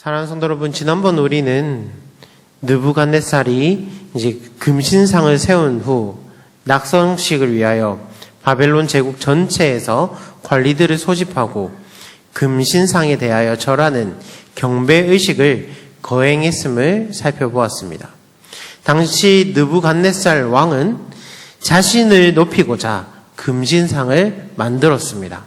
사랑하는 성도 여러분, 지난번 우리는 느부갓네살이 이제 금신상을 세운 후 낙성식을 위하여 바벨론 제국 전체에서 관리들을 소집하고 금신상에 대하여 절하는 경배의식을 거행했음을 살펴보았습니다. 당시 느부갓네살 왕은 자신을 높이고자 금신상을 만들었습니다.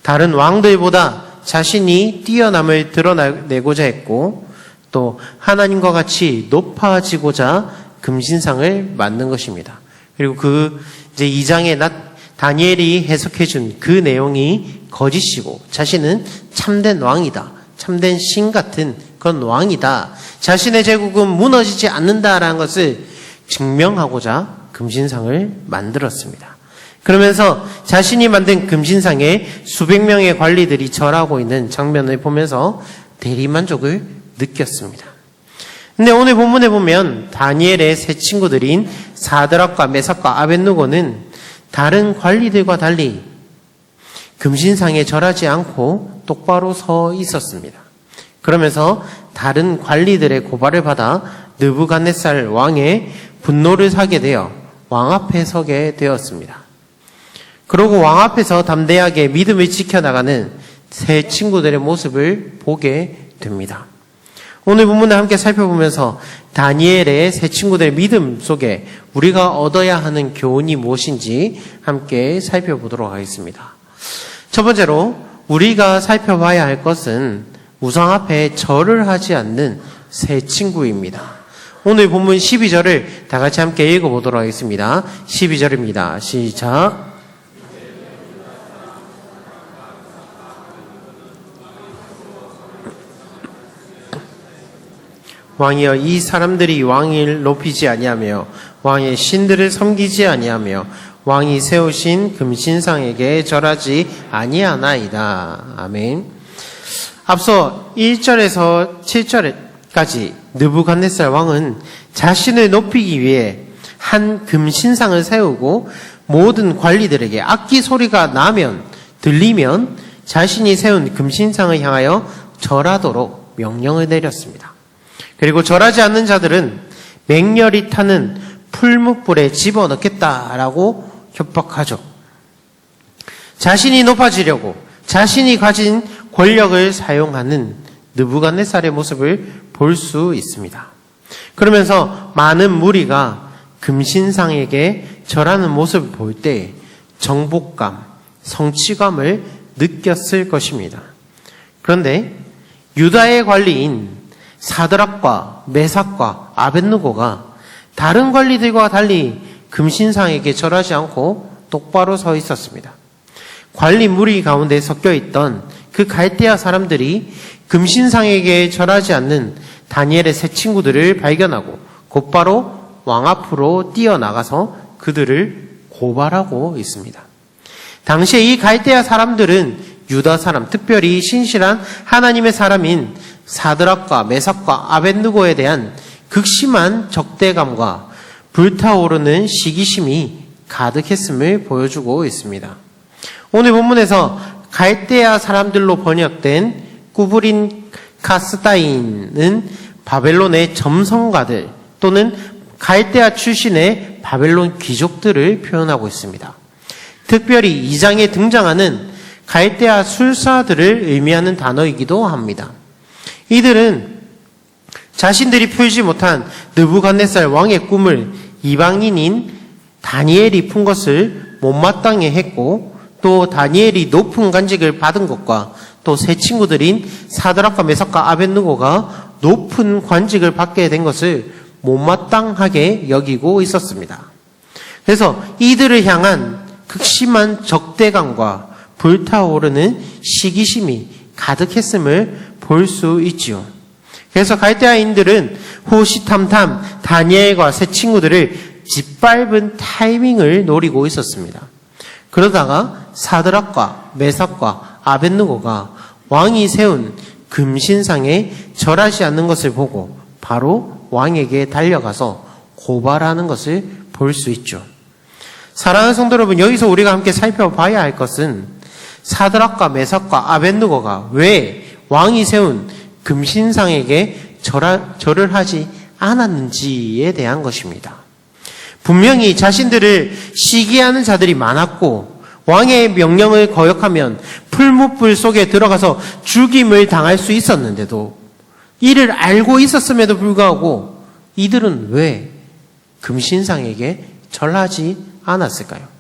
다른 왕들보다 자신이 뛰어남을 드러내고자 했고 또 하나님과 같이 높아지고자 금신상을 만든 것입니다. 그리고 이제 2장에 다니엘이 해석해준 그 내용이 거짓이고 자신은 참된 왕이다. 참된 신 같은 그런 왕이다. 자신의 제국은 무너지지 않는다라는 것을 증명하고자 금신상을 만들었습니다. 그러면서 자신이 만든 금신상에 수백 명의 관리들이 절하고 있는 장면을 보면서 대리만족을 느꼈습니다. 근데 오늘 본문에 보면 다니엘의 세 친구들인 사드락과 메삭과 아벳느고는 다른 관리들과 달리 금신상에 절하지 않고 똑바로 서 있었습니다. 그러면서 다른 관리들의 고발을 받아 느부갓네살 왕의 분노를 사게 되어 왕 앞에 서게 되었습니다. 그러고 왕 앞에서 담대하게 믿음을 지켜나가는 세 친구들의 모습을 보게 됩니다. 오늘 본문을 함께 살펴보면서 다니엘의 세 친구들의 믿음 속에 우리가 얻어야 하는 교훈이 무엇인지 함께 살펴보도록 하겠습니다. 첫 번째로 우리가 살펴봐야 할 것은 우상 앞에 절을 하지 않는 세 친구입니다. 오늘 본문 12절을 다 같이 함께 읽어보도록 하겠습니다. 12절입니다. 시작. 왕이여, 이 사람들이 왕을 높이지 아니하며 왕의 신들을 섬기지 아니하며 왕이 세우신 금신상에게 절하지 아니하나이다. 아멘. 앞서 1절에서 7절까지 느부갓네살 왕은 자신을 높이기 위해 한 금신상을 세우고 모든 관리들에게 악기 소리가 들리면 자신이 세운 금신상을 향하여 절하도록 명령을 내렸습니다. 그리고 절하지 않는 자들은 맹렬히 타는 풀무불에 집어넣겠다라고 협박하죠. 자신이 높아지려고 자신이 가진 권력을 사용하는 느부갓네살의 모습을 볼 수 있습니다. 그러면서 많은 무리가 금신상에게 절하는 모습을 볼 때 정복감, 성취감을 느꼈을 것입니다. 그런데 유다의 관리인 사드락과 메삭과 아벳느고가 다른 관리들과 달리 금신상에게 절하지 않고 똑바로 서 있었습니다. 관리 무리 가운데 섞여 있던 그 갈대아 사람들이 금신상에게 절하지 않는 다니엘의 세 친구들을 발견하고 곧바로 왕 앞으로 뛰어나가서 그들을 고발하고 있습니다. 당시에 이 갈대아 사람들은 유다 사람, 특별히 신실한 하나님의 사람인 사드락과 메삭과 아벳느고에 대한 극심한 적대감과 불타오르는 시기심이 가득했음을 보여주고 있습니다. 오늘 본문에서 갈대아 사람들로 번역된 꾸브린 카스다인은 바벨론의 점성가들 또는 갈대아 출신의 바벨론 귀족들을 표현하고 있습니다. 특별히 2장에 등장하는 갈대아 술사들을 의미하는 단어이기도 합니다. 이들은 자신들이 풀지 못한 느부갓네살 왕의 꿈을 이방인인 다니엘이 푼 것을 못마땅해 했고 또 다니엘이 높은 관직을 받은 것과 또 세 친구들인 사드락과 메삭과 아벳느고가 높은 관직을 받게 된 것을 못마땅하게 여기고 있었습니다. 그래서 이들을 향한 극심한 적대감과 불타오르는 시기심이 가득했음을 볼 수 있지요. 그래서 갈대아인들은 호시탐탐 다니엘과 세 친구들을 짓밟은 타이밍을 노리고 있었습니다. 그러다가 사드락과 메삭과 아벳느고가 왕이 세운 금신상에 절하지 않는 것을 보고 바로 왕에게 달려가서 고발하는 것을 볼 수 있죠. 사랑하는 성도 여러분, 여기서 우리가 함께 살펴봐야 할 것은 사드락과 메삭과 아벳느고가 왜 왕이 세운 금신상에게 절을 하지 않았는지에 대한 것입니다. 분명히 자신들을 시기하는 자들이 많았고 왕의 명령을 거역하면 풀무불 속에 들어가서 죽임을 당할 수 있었는데도 이를 알고 있었음에도 불구하고 이들은 왜 금신상에게 절하지 않았을까요?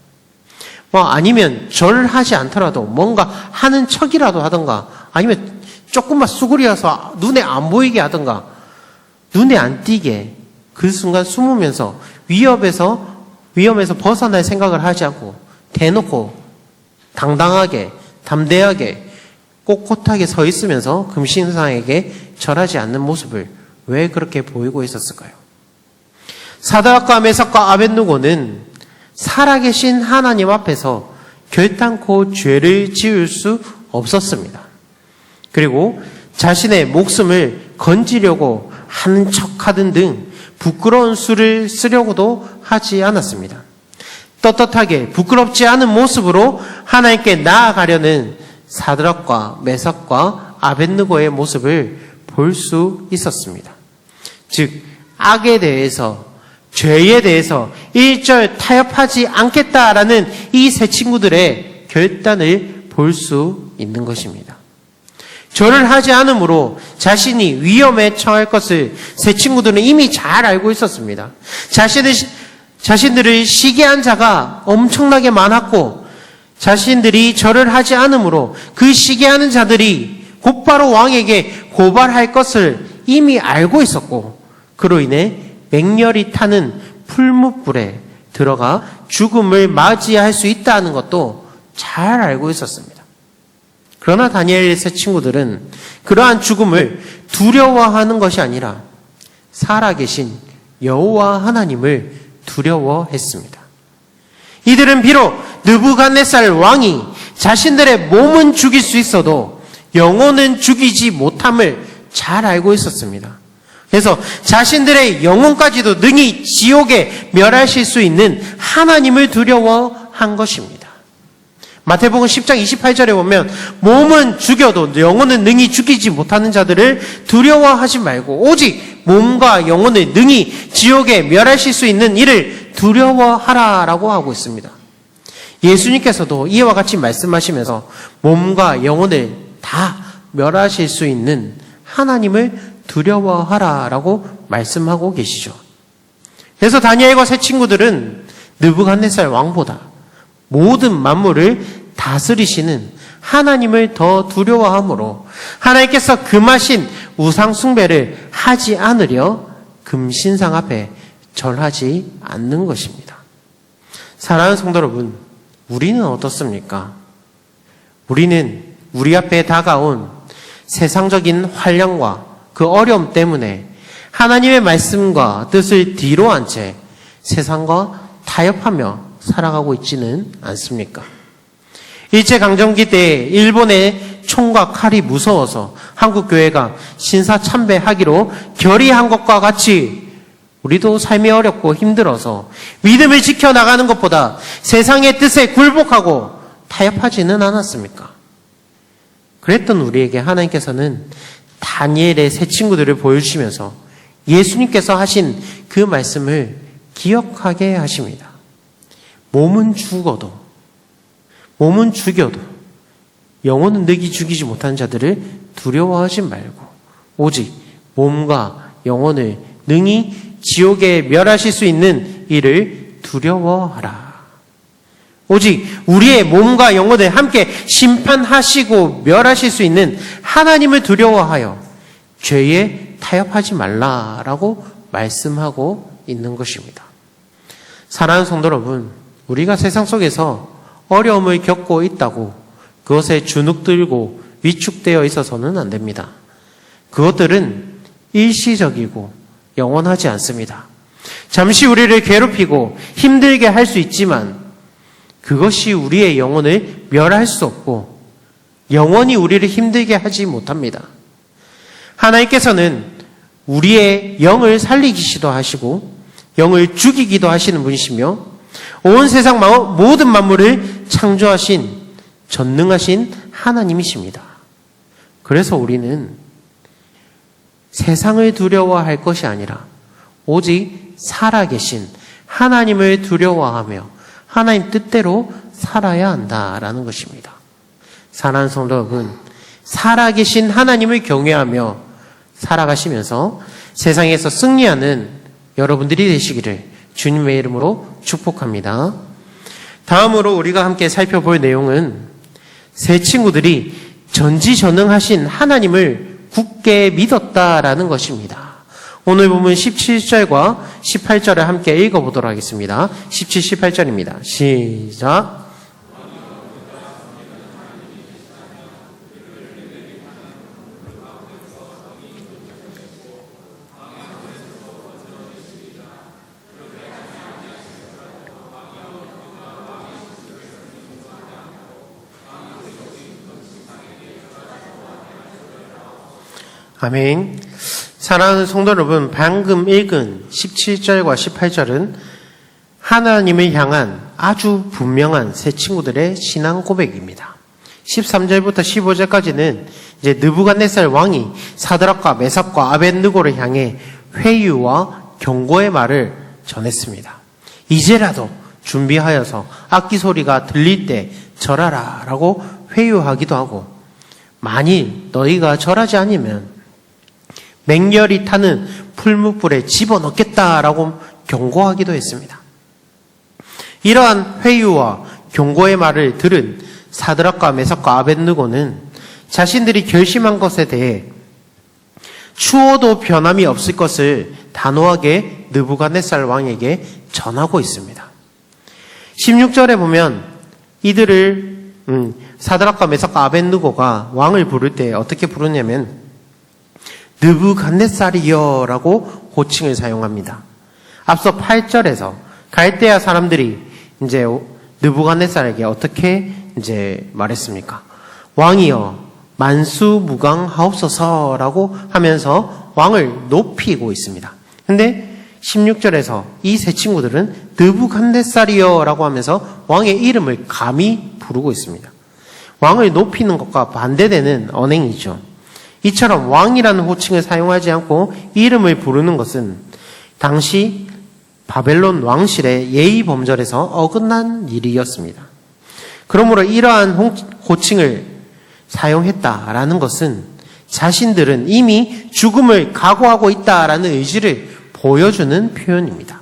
아니면 절하지 않더라도 뭔가 하는 척이라도 하던가, 아니면 조금만 수그려서 눈에 안 보이게 하던가, 눈에 안 띄게 그 순간 숨으면서 위험에서 벗어날 생각을 하지 않고 대놓고 당당하게 담대하게 꼿꼿하게 서 있으면서 금신상에게 절하지 않는 모습을 왜 그렇게 보이고 있었을까요? 사드락과 메삭과 아벳느고는 살아계신 하나님 앞에서 결단코 죄를 지을 수 없었습니다. 그리고 자신의 목숨을 건지려고 하는 척하던 등 부끄러운 수를 쓰려고도 하지 않았습니다. 떳떳하게 부끄럽지 않은 모습으로 하나님께 나아가려는 사드락과 메삭과 아벳느고의 모습을 볼 수 있었습니다. 즉 악에 대해서, 죄에 대해서 일절 타협하지 않겠다라는 이 세 친구들의 결단을 볼 수 있는 것입니다. 절을 하지 않으므로 자신이 위험에 처할 것을 세 친구들은 이미 잘 알고 있었습니다. 자신들을 시기한 자가 엄청나게 많았고 자신들이 절을 하지 않으므로 그 시기하는 자들이 곧바로 왕에게 고발할 것을 이미 알고 있었고 그로 인해 맹렬히 타는 풀무불에 들어가 죽음을 맞이할 수 있다는 것도 잘 알고 있었습니다. 그러나 다니엘의 세 친구들은 그러한 죽음을 두려워하는 것이 아니라 살아계신 여호와 하나님을 두려워했습니다. 이들은 비록 느부갓네살 왕이 자신들의 몸은 죽일 수 있어도 영혼은 죽이지 못함을 잘 알고 있었습니다. 그래서 자신들의 영혼까지도 능히 지옥에 멸하실 수 있는 하나님을 두려워한 것입니다. 마태복음 10장 28절에 보면 몸은 죽여도 영혼은 능히 죽이지 못하는 자들을 두려워하지 말고 오직 몸과 영혼을 능히 지옥에 멸하실 수 있는 이를 두려워하라라고 하고 있습니다. 예수님께서도 이와 같이 말씀하시면서 몸과 영혼을 다 멸하실 수 있는 하나님을 두려워하라라고 말씀하고 계시죠. 그래서 다니엘과 세 친구들은 느부갓네살 왕보다 모든 만물을 다스리시는 하나님을 더 두려워하므로 하나님께서 금하신 우상 숭배를 하지 않으려 금신상 앞에 절하지 않는 것입니다. 사랑하는 성도 여러분, 우리는 어떻습니까? 우리는 우리 앞에 다가온 세상적인 환난과 그 어려움 때문에 하나님의 말씀과 뜻을 뒤로 한 채 세상과 타협하며 살아가고 있지는 않습니까? 일제강점기 때 일본의 총과 칼이 무서워서 한국교회가 신사참배하기로 결의한 것과 같이 우리도 삶이 어렵고 힘들어서 믿음을 지켜나가는 것보다 세상의 뜻에 굴복하고 타협하지는 않았습니까? 그랬던 우리에게 하나님께서는 다니엘의 세 친구들을 보여주시면서 예수님께서 하신 그 말씀을 기억하게 하십니다. 몸은 죽여도 영혼은 능히 죽이지 못하는 자들을 두려워하지 말고 오직 몸과 영혼을 능히 지옥에 멸하실 수 있는 이를 두려워하라. 오직 우리의 몸과 영혼을 함께 심판하시고 멸하실 수 있는 하나님을 두려워하여 죄에 타협하지 말라라고 말씀하고 있는 것입니다. 사랑하는 성도 여러분, 우리가 세상 속에서 어려움을 겪고 있다고 그것에 주눅들고 위축되어 있어서는 안 됩니다. 그것들은 일시적이고 영원하지 않습니다. 잠시 우리를 괴롭히고 힘들게 할 수 있지만 그것이 우리의 영혼을 멸할 수 없고 영원히 우리를 힘들게 하지 못합니다. 하나님께서는 우리의 영을 살리기도 하시고 영을 죽이기도 하시는 분이시며 온 세상 모든 만물을 창조하신 전능하신 하나님이십니다. 그래서 우리는 세상을 두려워할 것이 아니라 오직 살아계신 하나님을 두려워하며 하나님 뜻대로 살아야 한다라는 것입니다. 사랑하는 성도 여러분, 살아계신 하나님을 경외하며 살아가시면서 세상에서 승리하는 여러분들이 되시기를 주님의 이름으로 축복합니다. 다음으로 우리가 함께 살펴볼 내용은 세 친구들이 전지전능하신 하나님을 굳게 믿었다라는 것입니다. 오늘 보면 17절과 18절을 함께 읽어보도록 하겠습니다. 17, 18절입니다. 시작. 아멘. 사랑하는 성도 여러분, 방금 읽은 17절과 18절은 하나님을 향한 아주 분명한 세 친구들의 신앙 고백입니다. 13절부터 15절까지는 이제 느부갓네살 왕이 사드락과 메삭과 아벳느고를 향해 회유와 경고의 말을 전했습니다. 이제라도 준비하여서 악기 소리가 들릴 때 절하라 라고 회유하기도 하고, 만일 너희가 절하지 않으면 맹렬히 타는 풀무불에 집어넣겠다라고 경고하기도 했습니다. 이러한 회유와 경고의 말을 들은 사드락과 메삭과 아벳느고는 자신들이 결심한 것에 대해 추워도 변함이 없을 것을 단호하게 느부갓네살 왕에게 전하고 있습니다. 16절에 보면 이들을 사드락과 메삭과 아벳느고가 왕을 부를 때 어떻게 부르냐면 느부갓네살이여 라고 호칭을 사용합니다. 앞서 8절에서 갈대아 사람들이 이제 느부갓네살에게 어떻게 이제 말했습니까? 왕이여 만수무강하옵소서라고 하면서 왕을 높이고 있습니다. 근데 16절에서 이 세 친구들은 느부갓네살이여 라고 하면서 왕의 이름을 감히 부르고 있습니다. 왕을 높이는 것과 반대되는 언행이죠. 이처럼 왕이라는 호칭을 사용하지 않고 이름을 부르는 것은 당시 바벨론 왕실의 예의 범절에서 어긋난 일이었습니다. 그러므로 이러한 호칭을 사용했다라는 것은 자신들은 이미 죽음을 각오하고 있다라는 의지를 보여주는 표현입니다.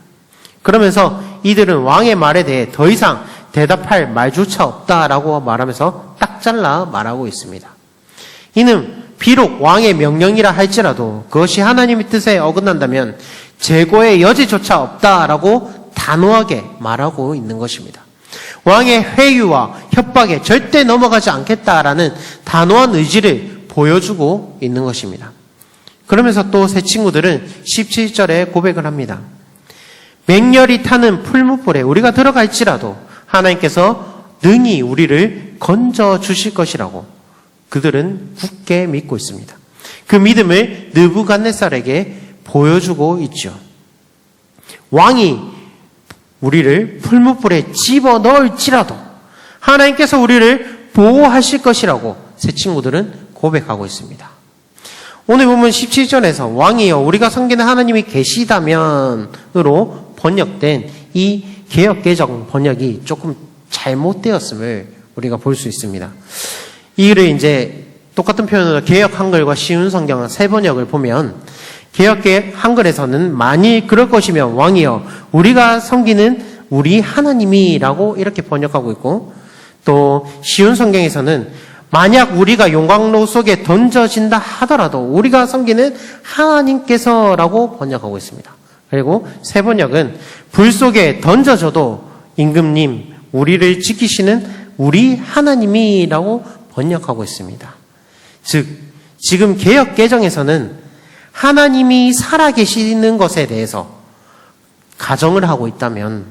그러면서 이들은 왕의 말에 대해 더 이상 대답할 말조차 없다라고 말하면서 딱 잘라 말하고 있습니다. 이는 비록 왕의 명령이라 할지라도 그것이 하나님의 뜻에 어긋난다면 재고의 여지조차 없다라고 단호하게 말하고 있는 것입니다. 왕의 회유와 협박에 절대 넘어가지 않겠다라는 단호한 의지를 보여주고 있는 것입니다. 그러면서 또 세 친구들은 17절에 고백을 합니다. 맹렬히 타는 풀무불에 우리가 들어갈지라도 하나님께서 능히 우리를 건져 주실 것이라고 그들은 굳게 믿고 있습니다. 그 믿음을 느부갓네살에게 보여주고 있죠. 왕이 우리를 풀무불에 집어넣을지라도 하나님께서 우리를 보호하실 것이라고 세 친구들은 고백하고 있습니다. 오늘 보면 17절에서 왕이여 우리가 섬기는 하나님이 계시다면으로 번역된 이 개역개정 번역이 조금 잘못되었음을 우리가 볼 수 있습니다. 이를 이제 똑같은 표현으로 개역 한글과 쉬운 성경 세 번역을 보면 개역 한글에서는 만일 그럴 것이면 왕이여 우리가 섬기는 우리 하나님이라고 이렇게 번역하고 있고, 또 쉬운 성경에서는 만약 우리가 용광로 속에 던져진다 하더라도 우리가 섬기는 하나님께서라고 번역하고 있습니다. 그리고 세 번역은 불 속에 던져져도 임금님 우리를 지키시는 우리 하나님이라고 번역하고 있습니다. 즉 지금 개역 개정에서는 하나님이 살아계시는 것에 대해서 가정을 하고 있다면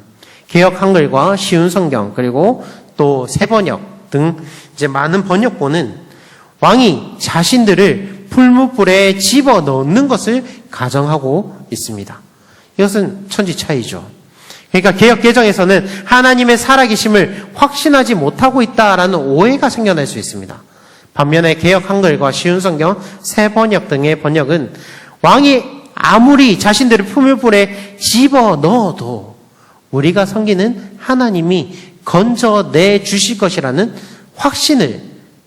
개역 한글과 쉬운 성경 그리고 또 새 번역 등 이제 많은 번역본은 왕이 자신들을 풀무불에 집어넣는 것을 가정하고 있습니다. 이것은 천지 차이죠. 그러니까 개역 개정에서는 하나님의 살아계심을 확신하지 못하고 있다라는 오해가 생겨날 수 있습니다. 반면에 개역 한글과 쉬운 성경, 새 번역 등의 번역은 왕이 아무리 자신들의 풀무불에 집어넣어도 우리가 섬기는 하나님이 건져내 주실 것이라는 확신을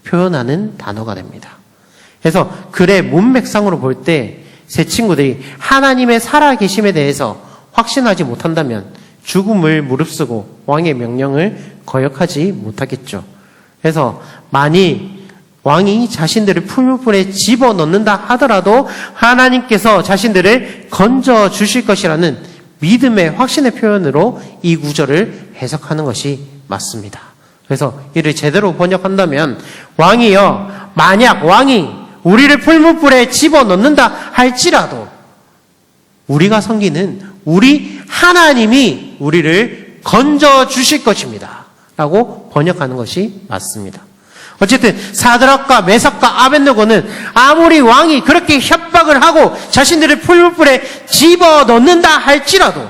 표현하는 단어가 됩니다. 그래서 글의 문맥상으로 볼 때 세 친구들이 하나님의 살아계심에 대해서 확신하지 못한다면 죽음을 무릅쓰고 왕의 명령을 거역하지 못하겠죠. 그래서 만일 왕이 자신들을 풀무불에 집어넣는다 하더라도 하나님께서 자신들을 건져 주실 것이라는 믿음의 확신의 표현으로 이 구절을 해석하는 것이 맞습니다. 그래서 이를 제대로 번역한다면 왕이여, 만약 왕이 우리를 풀무불에 집어넣는다 할지라도 우리가 섬기는 우리 하나님이 우리를 건져 주실 것입니다. 라고 번역하는 것이 맞습니다. 어쨌든 사드락과 메삭과 아벳느고는 아무리 왕이 그렇게 협박을 하고 자신들을 풀무불에 집어넣는다 할지라도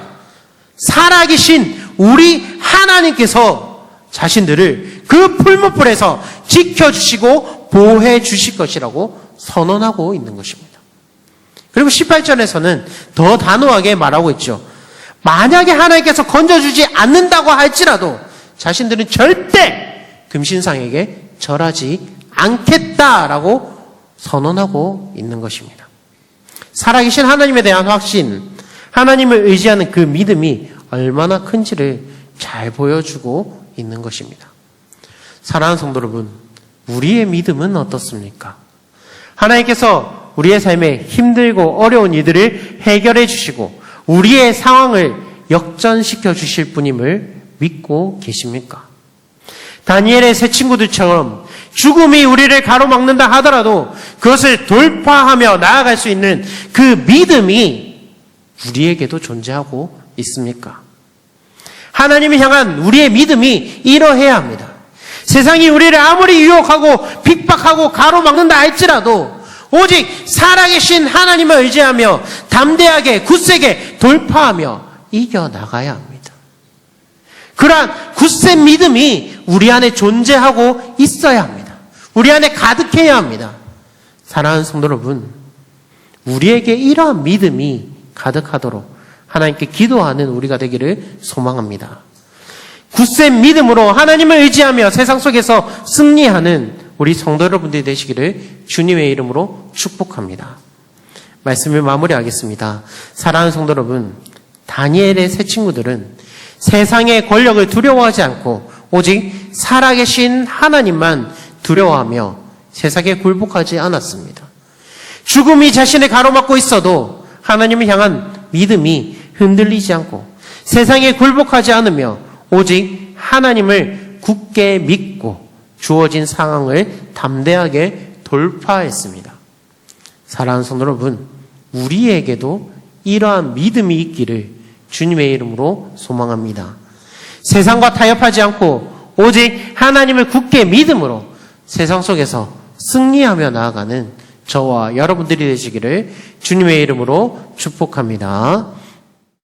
살아계신 우리 하나님께서 자신들을 그 풀무불에서 지켜주시고 보호해 주실 것이라고 선언하고 있는 것입니다. 그리고 18절에서는 더 단호하게 말하고 있죠. 만약에 하나님께서 건져주지 않는다고 할지라도 자신들은 절대 금신상에게 절하지 않겠다라고 선언하고 있는 것입니다. 살아계신 하나님에 대한 확신, 하나님을 의지하는 그 믿음이 얼마나 큰지를 잘 보여주고 있는 것입니다. 사랑하는 성도 여러분, 우리의 믿음은 어떻습니까? 하나님께서 우리의 삶에 힘들고 어려운 일들을 해결해 주시고 우리의 상황을 역전시켜 주실 분임을 믿고 계십니까? 다니엘의 세 친구들처럼 죽음이 우리를 가로막는다 하더라도 그것을 돌파하며 나아갈 수 있는 그 믿음이 우리에게도 존재하고 있습니까? 하나님을 향한 우리의 믿음이 이러해야 합니다. 세상이 우리를 아무리 유혹하고 핍박하고 가로막는다 할지라도 오직 살아계신 하나님을 의지하며 담대하게 굳세게 돌파하며 이겨나가야 합니다. 그러한 굳센 믿음이 우리 안에 존재하고 있어야 합니다. 우리 안에 가득해야 합니다. 사랑하는 성도 여러분, 우리에게 이러한 믿음이 가득하도록 하나님께 기도하는 우리가 되기를 소망합니다. 굳센 믿음으로 하나님을 의지하며 세상 속에서 승리하는 우리 성도 여러분들이 되시기를 주님의 이름으로 축복합니다. 말씀을 마무리하겠습니다. 사랑하는 성도 여러분, 다니엘의 세 친구들은 세상의 권력을 두려워하지 않고 오직 살아계신 하나님만 두려워하며 세상에 굴복하지 않았습니다. 죽음이 자신을 가로막고 있어도 하나님을 향한 믿음이 흔들리지 않고 세상에 굴복하지 않으며 오직 하나님을 굳게 믿고 주어진 상황을 담대하게 돌파했습니다. 사랑하는 성도 여러분, 우리에게도 이러한 믿음이 있기를 주님의 이름으로 소망합니다. 세상과 타협하지 않고 오직 하나님을 굳게 믿음으로 세상 속에서 승리하며 나아가는 저와 여러분들이 되시기를 주님의 이름으로 축복합니다.